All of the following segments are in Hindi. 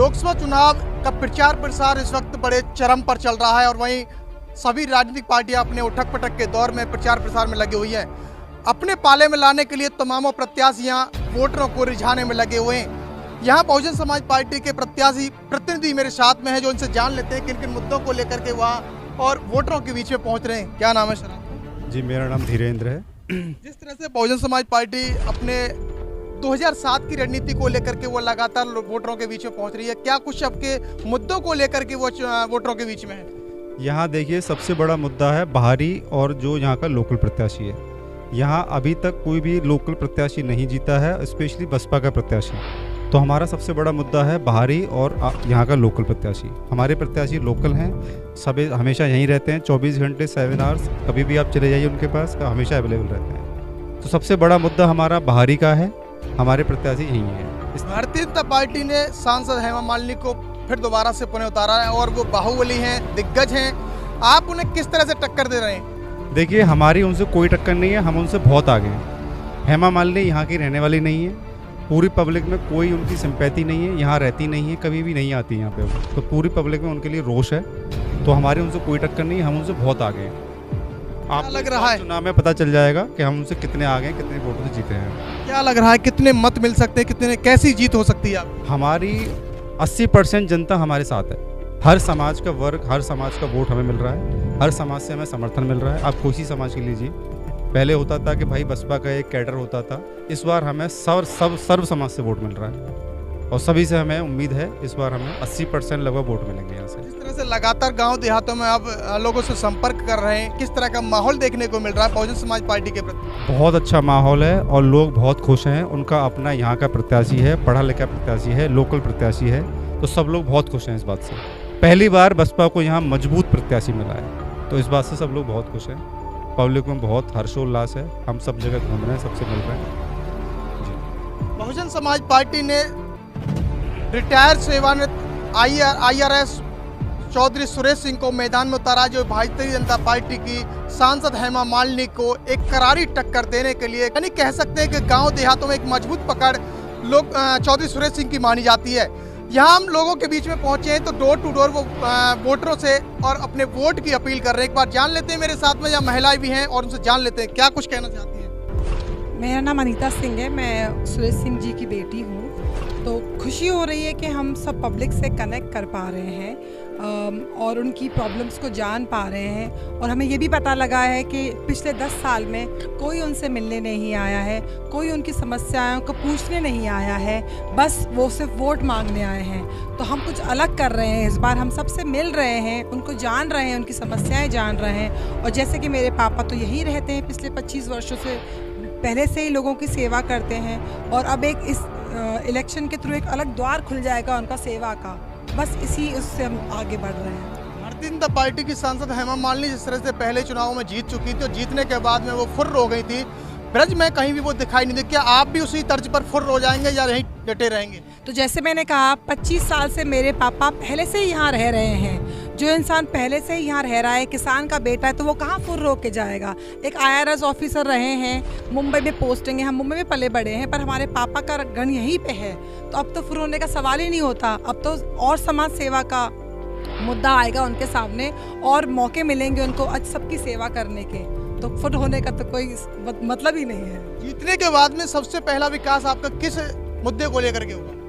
लोकसभा चुनाव का प्रचार प्रसार इस वक्त बड़े चरम पर चल रहा है और वहीं सभी राजनीतिक पार्टियां अपने उठक पटक के दौर में प्रचार प्रसार में लगी हुई हैं। अपने पाले में लाने के लिए तमामों प्रत्याशियां वोटरों को रिझाने में लगे हुए हैं। यहाँ बहुजन समाज पार्टी के प्रत्याशी प्रतिनिधि मेरे साथ में है, जो इनसे जान लेते हैं किन किन मुद्दों को लेकर के वहाँ और वोटरों के बीच में पहुँच रहे हैं। क्या नाम है सर? जी, मेरा नाम धीरेन्द्र है। जिस तरह से बहुजन समाज पार्टी अपने 2007 की रणनीति को लेकर के वो लगातार वोटरों के बीच में पहुंच रही है, क्या कुछ आपके मुद्दों को लेकर के वो वोटरों के बीच में है? यहाँ देखिए, सबसे बड़ा मुद्दा है बाहरी और जो यहाँ का लोकल प्रत्याशी है। यहाँ अभी तक कोई भी लोकल प्रत्याशी नहीं जीता है, स्पेशली बसपा का प्रत्याशी। तो हमारा सबसे बड़ा मुद्दा है बाहरी और यहाँ का लोकल प्रत्याशी। हमारे प्रत्याशी लोकल हैं, सभी हमेशा यहीं रहते हैं, 24 घंटे 7 आवर्स, कभी भी आप चले जाइए उनके पास, हमेशा अवेलेबल रहते हैं। तो सबसे बड़ा मुद्दा हमारा बाहरी का है, हमारे प्रत्याशी यही है। भारतीय जनता पार्टी ने सांसद हेमा मालिनी को फिर दोबारा से पुनः उतारा है और वो बाहुबली हैं, दिग्गज हैं। आप उन्हें किस तरह से टक्कर दे रहे हैं? देखिए, हमारी उनसे कोई टक्कर नहीं है, हम उनसे बहुत आगे हैं। हेमा मालिनी यहाँ की रहने वाली नहीं है, पूरी पब्लिक में कोई उनकी सिंपैथी नहीं है, यहाँ रहती नहीं है, कभी भी नहीं आती यहाँ पे। तो पूरी पब्लिक में उनके लिए रोष है, तो हमारी उनसे कोई टक्कर नहीं है, हम उनसे बहुत आगे हैं। आप लग रहा है चुनाव में पता चल जाएगा कि हम उनसे कितने आगे हैं, कितने वोटों से जीते हैं। क्या लग रहा है कितने मत मिल सकते हैं, कितने कैसी जीत हो सकती है? हमारी 80% जनता हमारे साथ है। हर समाज का वर्ग, हर समाज का वोट हमें मिल रहा है, हर समाज से हमें समर्थन मिल रहा है। आप कोई सी समाज के लीजिए, पहले होता था कि भाई बसपा का एक कैडर होता था, इस बार हमें सर्व समाज से वोट मिल रहा है और सभी से हमें उम्मीद है इस बार हमें 80% लगभग वोट मिलेंगे यहाँ से। जिस तरह से लगातार गांव देहातों में आप लोगों से संपर्क कर रहे हैं, किस तरह का माहौल देखने को मिल रहा है बहुजन समाज पार्टी के प्रति? बहुत अच्छा माहौल है और लोग बहुत खुश हैं। उनका अपना यहाँ का प्रत्याशी है, पढ़ा लिखा प्रत्याशी है, लोकल प्रत्याशी है, तो सब लोग बहुत खुश हैं इस बात से। पहली बार बसपा को यहाँ मजबूत प्रत्याशी मिला है, तो इस बात से सब लोग बहुत खुश हैं। पब्लिक में बहुत हर्षोल्लास है, हम सब जगह घूम रहे हैं, सबसे मिल रहे हैं जी। बहुजन समाज पार्टी ने रिटायर्ड सेवानिवृत्त IRS चौधरी सुरेश सिंह को मैदान में उतारा, जो भारतीय जनता पार्टी की सांसद हेमा मालिनी को एक करारी टक्कर देने के लिए, यानी कह सकते हैं कि गांव देहातों में एक मजबूत पकड़ लोग चौधरी सुरेश सिंह की मानी जाती है। यहाँ हम लोगों के बीच में पहुंचे हैं, तो डोर टू डोर वो वोटरों से और अपने वोट की अपील कर रहे हैं। एक बार जान लेते हैं, मेरे साथ में यहाँ महिलाएं भी हैं और उनसे जान लेते हैं क्या कुछ कहना चाहती हैं। मेरा नाम अनीता सिंह है, मैं सुरेश सिंह जी की बेटी हूँ। तो खुशी हो रही है कि हम सब पब्लिक से कनेक्ट कर पा रहे हैं और उनकी प्रॉब्लम्स को जान पा रहे हैं। और हमें ये भी पता लगा है कि पिछले 10 साल में कोई उनसे मिलने नहीं आया है, कोई उनकी समस्याओं को पूछने नहीं आया है, बस वो सिर्फ वोट मांगने आए हैं। तो हम कुछ अलग कर रहे हैं, इस बार हम सबसे मिल रहे हैं, उनको जान रहे हैं, उनकी समस्याएं जान रहे हैं। और जैसे कि मेरे पापा तो यहीं रहते हैं, पिछले 25 वर्षों से पहले से ही लोगों की सेवा करते हैं और अब एक इस इलेक्शन के थ्रू एक अलग द्वार खुल जाएगा उनका सेवा का, बस इसी उससे हम आगे बढ़ रहे हैं। भारतीय जनता पार्टी की सांसद हेमा मालिनी जिस तरह से पहले चुनावों में जीत चुकी थी और जीतने के बाद में वो फुर्र हो गई थी, ब्रज में कहीं भी वो दिखाई नहीं दी। क्या आप भी उसी तर्ज पर फुर्र हो जाएंगे या यहीं डटे रहेंगे? तो जैसे मैंने कहा, 25 साल से मेरे पापा पहले से ही यहाँ रह रहे हैं। जो इंसान पहले से ही यहाँ रह रहा है, किसान का बेटा है, तो वो कहाँ फुर्र होके जाएगा? एक IRS ऑफिसर रहे हैं, मुंबई में पोस्टिंग है, हम मुंबई में पले बड़े हैं, पर हमारे पापा का गण यहीं पे है, तो अब तो फुर्र होने का सवाल ही नहीं होता। अब तो और समाज सेवा का मुद्दा आएगा उनके सामने और मौके मिलेंगे उनको आज सबकी सेवा करने के, तो फुर्र होने का तो कोई मतलब ही नहीं है। जीतने के बाद में सबसे पहला विकास आपका किस मुद्दे को लेकर के होगा?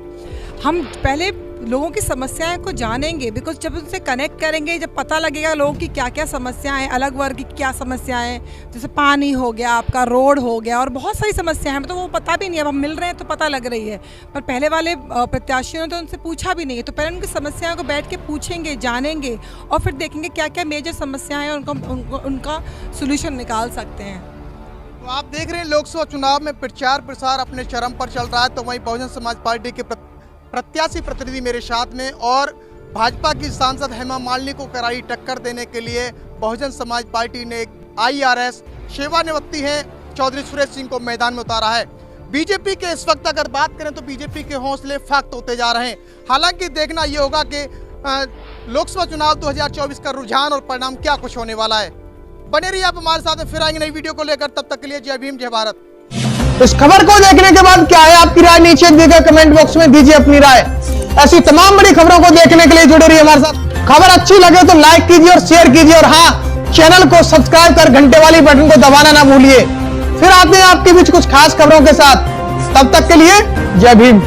हम पहले लोगों की समस्याएं को जानेंगे, बिकॉज जब उनसे कनेक्ट करेंगे, जब पता लगेगा लोगों की क्या क्या समस्याएं हैं, अलग वर्ग की क्या समस्याएं, जैसे पानी हो गया, आपका रोड हो गया और बहुत सारी समस्याएं हैं, तो वो पता भी नहीं है। अब हम मिल रहे हैं तो पता लग रही है, पर पहले वाले प्रत्याशियों ने तो उनसे पूछा भी नहीं है। तो पहले उनकी समस्याओं को बैठ के पूछेंगे, जानेंगे और फिर देखेंगे क्या क्या मेजर समस्याएँ हैं, उनका सोल्यूशन निकाल सकते हैं। तो आप देख रहे हैं लोकसभा चुनाव में प्रचार प्रसार अपने चरम पर चल रहा है, तो वहीं बहुजन समाज पार्टी के प्रत्याशी प्रतिनिधि मेरे साथ में और भाजपा की सांसद हेमा मालिनी को करारी टक्कर देने के लिए बहुजन समाज पार्टी ने IRS सेवानिवृत्ति है चौधरी सुरेश सिंह को मैदान में उतारा है। बीजेपी के इस वक्त अगर बात करें तो बीजेपी के हौसले फख्त होते जा रहे हैं। हालांकि देखना ये होगा कि लोकसभा चुनाव 2024 का रुझान और परिणाम क्या कुछ होने वाला है। बने रहिए आप हमारे साथ, फिर आएंगे नई वीडियो को लेकर। तब तक के लिए जय भीम, जय भारत। इस खबर को देखने के बाद क्या है आपकी राय? नीचे दिए गए कमेंट बॉक्स में दीजिए अपनी राय। ऐसी तमाम बड़ी खबरों को देखने के लिए जुड़े रहिए हमारे साथ। खबर अच्छी लगे तो लाइक कीजिए और शेयर कीजिए, और हाँ, चैनल को सब्सक्राइब कर घंटे वाली बटन को दबाना ना भूलिए। फिर आते हैं आपके बीच कुछ खास खबरों के साथ। तब तक के लिए जय भीम।